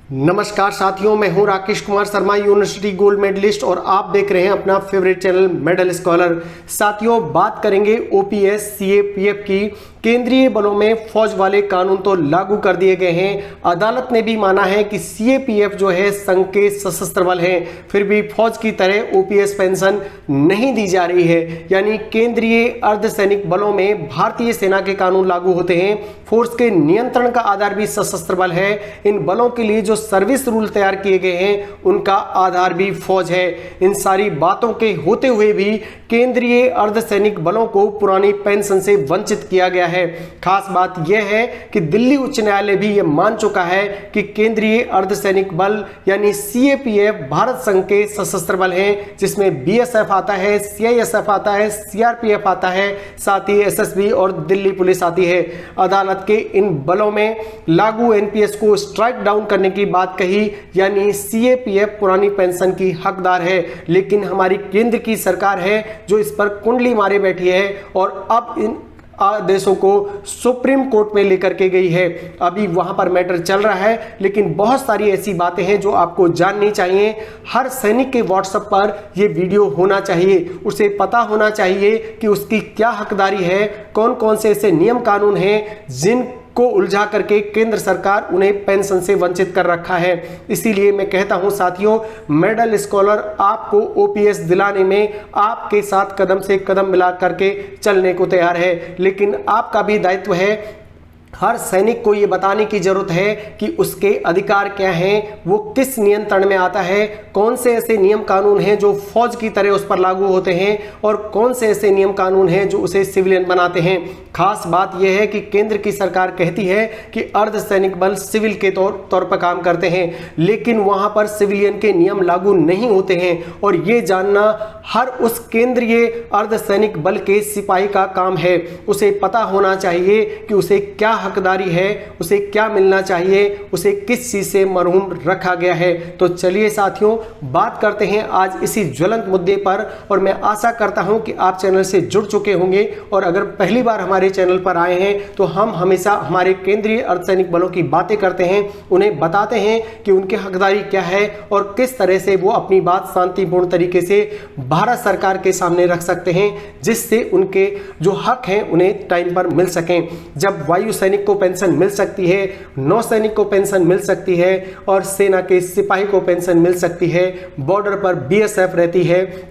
नमस्कार साथियों, मैं हूं Rakesh Kumar Sharma, university gold medalist और आप देख रहे हैं अपना फेवरेट चैनल मेडल स्कॉलर। साथियों, बात करेंगे ओपीएस सीएपीएफ की। केंद्रीय बलों में फौज वाले कानून तो लागू कर दिए गए हैं। अदालत ने भी माना है कि सीएपीएफ जो है संघ के सशस्त्र बल है, फिर भी फौज की तरह ओपीएस पेंशन नहीं दी जा रही है। यानी केंद्रीय अर्धसैनिक बलों में भारतीय सेना के कानून लागू होते हैं। फोर्स के नियंत्रण का आधार भी सशस्त्र बल है। इन बलों के लिए जो सर्विस रूल तैयार किए गए हैं उनका आधार भी फौज है। इन सारी बातों के होते हुए भी केंद्रीय अर्धसैनिक बलों को पुरानी पेंशन से वंचित किया गया है। खास बात यह है कि दिल्ली उच्च न्यायालय भी यह मान चुका है कि केंद्रीय अर्धसैनिक बल यानी सीएपीएफ भारत संघ के सशस्त्र बल हैं, जिसमें बीएसएफ आता है, सीआईएसएफ आता है, सीआरपीएफ आता है, साथ ही एसएसबी और दिल्ली पुलिस आती है। अदालत के इन बलों में लागू एनपीएस को स्ट्राइक डाउन करने की बात कही, यानी सीएपीएफ पुरानी पेंशन की हकदार है। लेकिन हमारी केंद्र की सरकार है जो इस पर कुंडली मारे बैठी है और अब इन आदेशों को सुप्रीम कोर्ट में लेकर के गई है। अभी वहां पर मैटर चल रहा है, लेकिन बहुत सारी ऐसी बातें हैं जो आपको जाननी चाहिए। हर सैनिक के व्हाट्सएप पर यह वीडियो होना चाहिए, उसे पता होना चाहिए कि उसकी क्या हकदारी है, कौन कौन से ऐसे नियम कानून हैं जिन को उलझा करके केंद्र सरकार उन्हें पेंशन से वंचित कर रखा है। इसीलिए मैं कहता हूं साथियों, मेडल स्कॉलर आपको ओपीएस दिलाने में आपके साथ कदम से कदम मिला करके चलने को तैयार है। लेकिन आपका भी दायित्व है, हर सैनिक को यह बताने की जरूरत है कि उसके अधिकार क्या हैं, वो किस नियंत्रण में आता है, कौन से ऐसे नियम कानून हैं जो फौज की तरह उस पर लागू होते हैं और कौन से ऐसे नियम कानून हैं जो उसे सिविलियन बनाते हैं। खास बात यह है कि केंद्र की सरकार कहती है कि अर्धसैनिक बल सिविल के तौर पर काम करते हैं, लेकिन वहां पर सिविलियन के नियम लागू नहीं होते हैं। और ये जानना हर उस केंद्रीय अर्धसैनिक बल के सिपाही का काम है। उसे पता होना चाहिए कि उसे क्या हकदारी है, उसे क्या मिलना चाहिए, उसे किस चीज से मरहूम रखा गया है। तो चलिए साथियों, बात करते हैं आज इसी ज्वलंत मुद्दे पर। और मैं आशा करता हूं कि आप चैनल से जुड़ चुके होंगे, और अगर पहली बार हमारे चैनल पर आए हैं तो हम हमेशा हमारे केंद्रीय अर्धसैनिक बलों की बातें करते हैं, उन्हें बताते हैं कि उनकी हकदारी क्या है और किस तरह से वो अपनी बात शांतिपूर्ण तरीके से भारत सरकार के सामने रख सकते हैं, जिससे उनके जो हक हैं उन्हें टाइम पर मिल सकें। जब वायु सैनिक को पेंशन मिल सकती है, नौसैनिक को पेंशन मिल सकती है और सेना के सिपाही को पेंशन मिल सकती है, बॉर्डर पर बीएसएफ रहती है,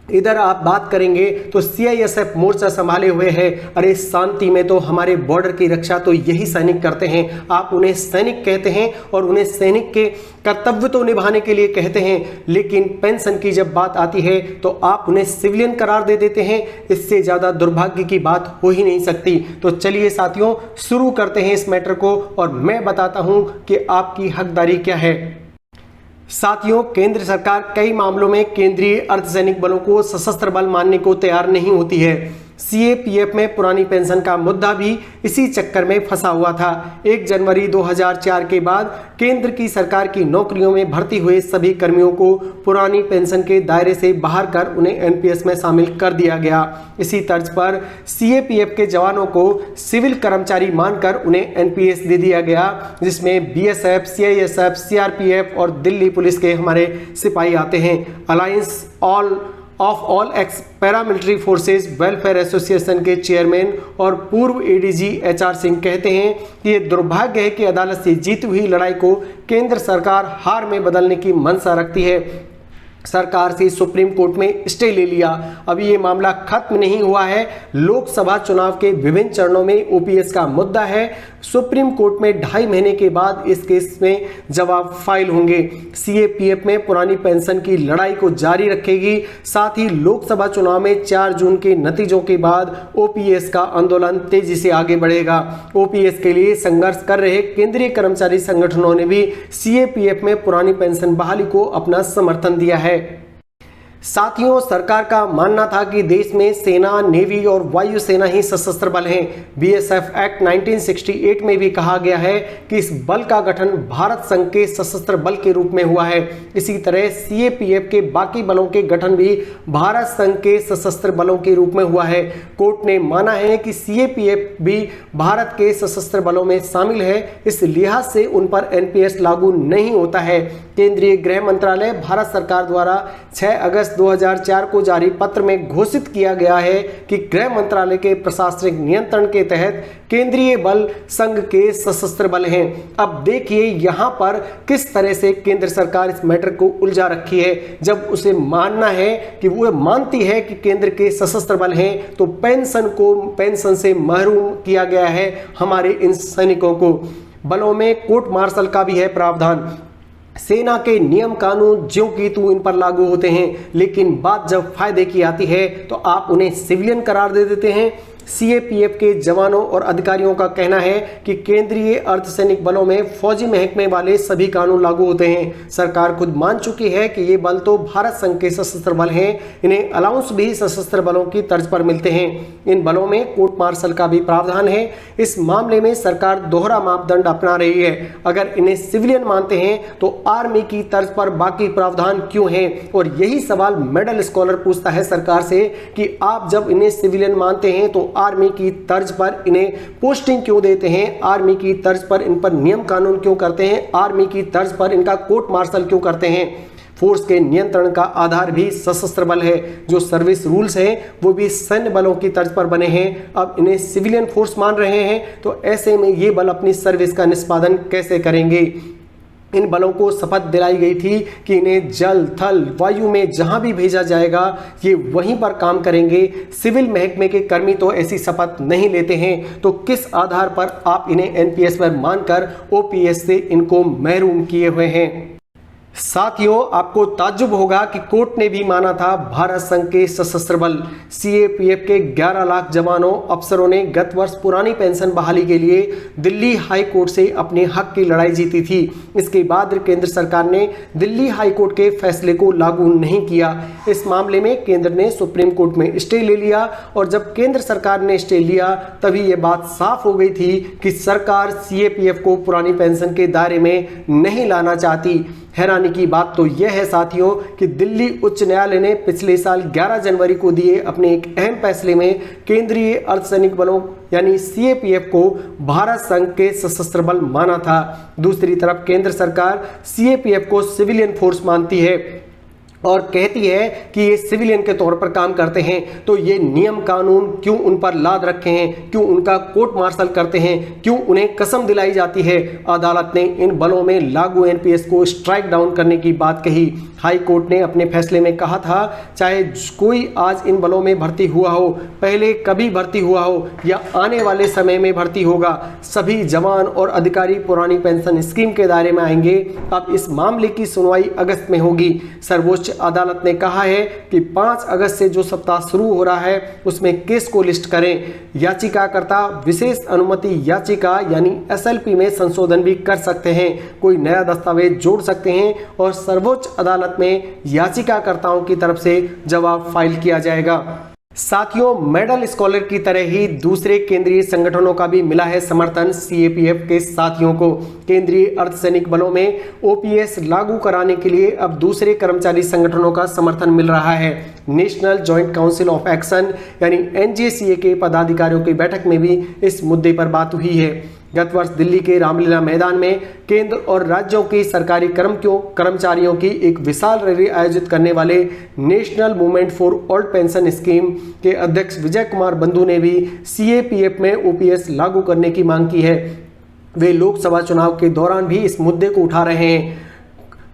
इधर आप बात करेंगे तो सीआईएसएफ मोर्चा संभाले हुए है। अरे शांति में तो हमारे बॉर्डर की रक्षा तो यही सैनिक करते हैं। आप उन्हें सैनिक कहते हैं और उन्हें सैनिक के कर्तव्य तो निभाने के लिए कहते हैं, लेकिन पेंशन की जब बात आती है तो आप उन्हें सिविलियन करार दे देते हैं। इससे ज्यादा दुर्भाग्य की बात हो ही नहीं सकती। तो चलिए साथियों, शुरू करते हैं इस मैटर को और मैं बताता हूं कि आपकी हकदारी क्या है। साथियों, केंद्र सरकार कई मामलों में केंद्रीय अर्धसैनिक बलों को सशस्त्र बल मानने को तैयार नहीं होती है। सीएपीएफ में पुरानी पेंशन का मुद्दा भी इसी चक्कर में फंसा हुआ था। 1 जनवरी 2004 के बाद केंद्र की सरकार की नौकरियों में भर्ती हुए सभी कर्मियों को पुरानी पेंशन के दायरे से बाहर कर उन्हें एनपीएस में शामिल कर दिया गया। इसी तर्ज पर सीएपीएफ के जवानों को सिविल कर्मचारी मानकर उन्हें एनपीएस दे दिया गया, जिसमें बीएसएफ, सीआईएसएफ, सीआरपीएफ और दिल्ली पुलिस के हमारे सिपाही आते हैं। Alliance of all x paramilitary forces welfare association के चेयरमैन और पूर्व एडीजी एचआर सिंह कहते हैं कि यह दुर्भाग्य है कि अदालत से जीती हुई लड़ाई को केंद्र सरकार हार में बदलने की मंशा रखती है। सरकार से सुप्रीम कोर्ट में स्टे ले लिया। अभी ये मामला खत्म नहीं हुआ है। लोकसभा चुनाव के विभिन्न चरणों में ओपीएस का मुद्दा है। सुप्रीम कोर्ट में 2.5 महीने के बाद इस केस में जवाब फाइल होंगे। सीएपीएफ में पुरानी पेंशन की लड़ाई को जारी रखेगी। साथ ही लोकसभा चुनाव में 4 जून के नतीजों के बाद ओपीएस का आंदोलन तेजी से आगे बढ़ेगा। ओपीएस के लिए संघर्ष कर रहे केंद्रीय कर्मचारी संगठनों ने भी सीएपीएफ में पुरानी पेंशन बहाली को अपना समर्थन दिया है। साथियों, सरकार का मानना था कि देश में सेना, नेवी और वायुसेना ही सशस्त्र बल हैं। बीएसएफ एक्ट 1968 में भी कहा गया है कि इस बल का गठन भारत संघ के सशस्त्र बल के रूप में हुआ है। इसी तरह सीएपीएफ के बाकी बलों के गठन भी भारत संघ के सशस्त्र बलों के रूप में हुआ है। कोर्ट ने माना है कि सीएपीएफ भी भारत के सशस्त्र बलों में शामिल है, इस लिहाज से उन पर एनपीएस लागू नहीं होता है। केंद्रीय गृह मंत्रालय भारत सरकार द्वारा 6 अगस्त 2004 को जारी पत्र में घोषित किया गया है कि गृह मंत्रालय के प्रशासनिक नियंत्रण के तहत केंद्रीय बल संघ के सशस्त्र बल हैं। अब देखिए यहाँ पर किस तरह से केंद्र सरकार इस मैटर को उलझा रखी है। जब उसे मानना है कि वो मानती है कि केंद्र के सशस्त्र बल हैं, तो पेंशन से महरूम किया गया है हमारे इन सैनिकों को। बलों में कोर्ट मार्शल का भी है प्रावधान। सेना के नियम कानून ज्यों की त्यों इन पर लागू होते हैं, लेकिन बात जब फायदे की आती है तो आप उन्हें सिविलियन करार दे देते हैं। सीएपीएफ के जवानों और अधिकारियों का कहना है कि केंद्रीय अर्धसैनिक बलों में फौजी महकमे वाले सभी कानून लागू होते हैं। सरकार खुद मान चुकी है कि ये बल तो भारत संघ के सशस्त्र बल हैं, इन्हें अलाउंस भी सशस्त्र बलों की तर्ज पर मिलते हैं। इन बलों में कोर्ट मार्शल का भी प्रावधान है। इस मामले में सरकार दोहरा मापदंड अपना रही है। अगर इन्हें सिविलियन मानते हैं तो आर्मी की तर्ज पर बाकी प्रावधान क्यों हैं? और यही सवाल मेडल स्कॉलर पूछता है सरकार से कि आप जब इन्हें सिविलियन मानते हैं तो आर्मी की तर्ज पर इन्हें पोस्टिंग क्यों देते हैं? आर्मी की तर्ज पर इन पर नियम कानून क्यों करते हैं? आर्मी की तर्ज पर इनका कोर्ट मार्शल क्यों करते हैं? फोर्स के नियंत्रण का आधार भी सशस्त्र बल है। जो सर्विस रूल्स हैं वो भी सैन्य बलों की तर्ज पर बने हैं। अब इन्हें सिविलियन फोर्स मान रहे हैं, तो ऐसे में ये बल अपनी सर्विस का निष्पादन कैसे करेंगे? इन बलों को शपथ दिलाई गई थी कि इन्हें जल, थल, वायु में जहां भी भेजा जाएगा ये वहीं पर काम करेंगे। सिविल महकमे के कर्मी तो ऐसी शपथ नहीं लेते हैं, तो किस आधार पर आप इन्हें एनपीएस पर मानकर ओपीएस से इनको महरूम किए हुए हैं? साथियों, आपको ताज्जुब होगा कि कोर्ट ने भी माना था भारत संघ के सशस्त्र बल सीएपीएफ के 11 लाख जवानों, अफसरों ने गत वर्ष पुरानी पेंशन बहाली के लिए दिल्ली हाई कोर्ट से अपने हक की लड़ाई जीती थी। इसके बाद केंद्र सरकार ने दिल्ली हाई कोर्ट के फैसले को लागू नहीं किया। इस मामले में केंद्र ने सुप्रीम कोर्ट में स्टे ले लिया, और जब केंद्र सरकार ने स्टे लिया तभी यह बात साफ हो गई थी कि सरकार सीएपीएफ को पुरानी पेंशन के दायरे में नहीं लाना चाहती। हैरानी की बात तो यह है साथियों कि दिल्ली उच्च न्यायालय ने पिछले साल 11 जनवरी को दिए अपने एक अहम फैसले में केंद्रीय अर्धसैनिक बलों यानी सीएपीएफ को भारत संघ के सशस्त्र बल माना था। दूसरी तरफ केंद्र सरकार सीएपीएफ को सिविलियन फोर्स मानती है और कहती है कि ये सिविलियन के तौर पर काम करते हैं, तो ये नियम कानून क्यों उन पर लाद रखे हैं? क्यों उनका कोर्ट मार्शल करते हैं? क्यों उन्हें कसम दिलाई जाती है? अदालत ने इन बलों में लागू एनपीएस को स्ट्राइक डाउन करने की बात कही। हाई कोर्ट ने अपने फैसले में कहा था, चाहे कोई आज इन बलों में भर्ती हुआ हो, पहले कभी भर्ती हुआ हो या आने वाले समय में भर्ती होगा, सभी जवान और अधिकारी पुरानी पेंशन स्कीम के दायरे में आएंगे। अब इस मामले की सुनवाई अगस्त में होगी। सर्वोच्च अदालत ने कहा है कि 5 अगस्त से जो सप्ताह शुरू हो रहा है उसमें केस को लिस्ट करें। याचिकाकर्ता विशेष अनुमति याचिका यानी एसएलपी में संशोधन भी कर सकते हैं, कोई नया दस्तावेज जोड़ सकते हैं और सर्वोच्च अदालत में याचिकाकर्ताओं की तरफ से जवाब फाइल किया जाएगा। साथियों, मेडल स्कॉलर की तरह ही दूसरे केंद्रीय संगठनों का भी मिला है समर्थन सीएपीएफ के साथियों को। केंद्रीय अर्धसैनिक बलों में ओपीएस लागू कराने के लिए अब दूसरे कर्मचारी संगठनों का समर्थन मिल रहा है। National joint council of action यानी एनजेसीए के पदाधिकारियों की बैठक में भी इस मुद्दे पर बात हुई है। गत वर्ष दिल्ली के रामलीला मैदान में केंद्र और राज्यों के सरकारी कर्मचारियों की एक विशाल रैली आयोजित करने वाले national movement for old pension scheme के अध्यक्ष विजय कुमार बंधु ने भी सीएपीएफ में ओपीएस लागू करने की मांग की है। वे लोकसभा चुनाव के दौरान भी इस मुद्दे को उठा रहे हैं।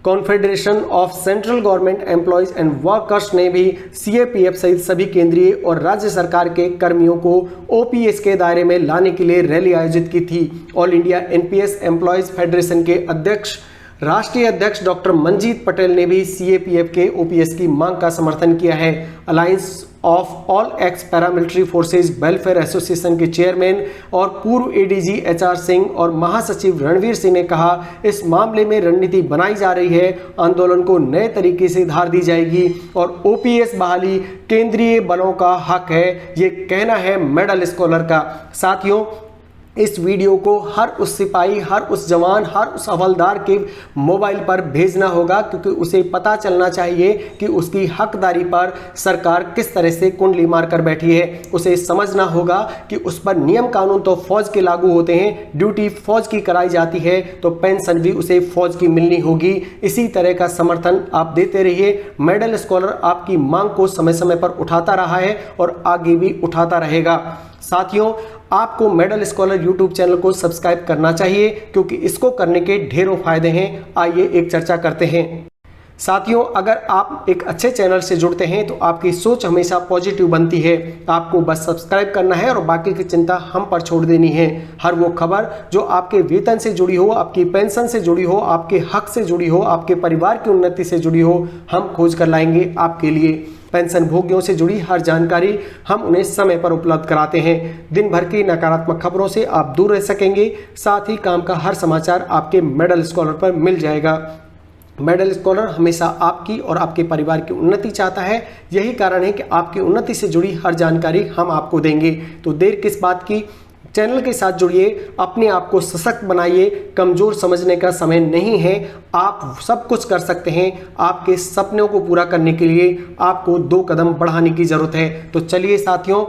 Confederation of central government employees and workers ने भी सीएपीएफ सहित सभी केंद्रीय और राज्य सरकार के कर्मियों को ओपीएस के दायरे में लाने के लिए रैली आयोजित की थी। All India NPS employees federation के राष्ट्रीय अध्यक्ष डॉक्टर मंजीत पटेल ने भी सीएपीएफ के ओपीएस की मांग का समर्थन किया है। Alliance of all x paramilitary forces welfare association के चेयरमैन और पूर्व एडीजी एचआर सिंह और महासचिव रणवीर सिंह ने कहा, इस मामले में रणनीति बनाई जा रही है, आंदोलन को नए तरीके से धार दी जाएगी और ओपीएस बहाली केंद्रीय बलों का हक है, ये कहना है मेडल स्कॉलर का। साथियों, इस वीडियो को हर उस सिपाही, हर उस जवान, हर उस हवलदार के मोबाइल पर भेजना होगा, क्योंकि उसे पता चलना चाहिए कि उसकी हकदारी पर सरकार किस तरह से कुंडली मारकर बैठी है। उसे समझना होगा कि उस पर नियम कानून तो फौज के लागू होते हैं, ड्यूटी फौज की कराई जाती है, तो पेंशन भी उसे फौज की मिलनी होगी। इसी तरह का समर्थन आप देते रहिए। मेडल स्कॉलर आपकी मांग को समय समय पर उठाता रहा है और आगे भी उठाता रहेगा। साथियों, आपको मेडल स्कॉलर यूट्यूब चैनल को सब्सक्राइब करना चाहिए, क्योंकि इसको करने के ढेरों फायदे हैं। आइए एक चर्चा करते हैं। साथियों, अगर आप एक अच्छे चैनल से जुड़ते हैं तो आपकी सोच हमेशा पॉजिटिव बनती है। आपको बस सब्सक्राइब करना है और बाकी की चिंता हम पर छोड़ देनी है। हर वो खबर जो आपके वेतन से जुड़ी हो, आपकी पेंशन से जुड़ी हो, आपके हक से जुड़ी हो, आपके परिवार की उन्नति से जुड़ी हो, हम खोज कर लाएंगे आपके लिए। पेंशन भोगियों से जुड़ी हर जानकारी हम उन्हें समय पर उपलब्ध कराते हैं। दिन भर की नकारात्मक खबरों से आप दूर रह सकेंगे। साथ ही काम का हर समाचार आपके मेडल स्कॉलर पर मिल जाएगा। मेडल स्कॉलर हमेशा आपकी और आपके परिवार की उन्नति चाहता है। यही कारण है कि आपकी उन्नति से जुड़ी हर जानकारी हम आपको देंगे। तो देर किस बात की, चैनल के साथ जुड़िए, अपने आप को सशक्त बनाइए। कमजोर समझने का समय नहीं है, आप सब कुछ कर सकते हैं। आपके सपनों को पूरा करने के लिए आपको 2 कदम बढ़ाने की जरूरत है। तो चलिए साथियों,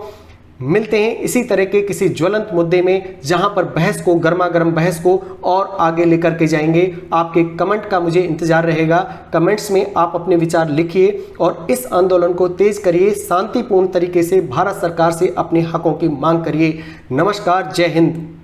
मिलते हैं इसी तरह के किसी ज्वलंत मुद्दे में, जहां पर बहस को, गर्मा गर्म बहस को और आगे लेकर के जाएंगे। आपके कमेंट का मुझे इंतजार रहेगा। कमेंट्स में आप अपने विचार लिखिए और इस आंदोलन को तेज करिए। शांतिपूर्ण तरीके से भारत सरकार से अपने हकों की मांग करिए। नमस्कार, जय हिंद।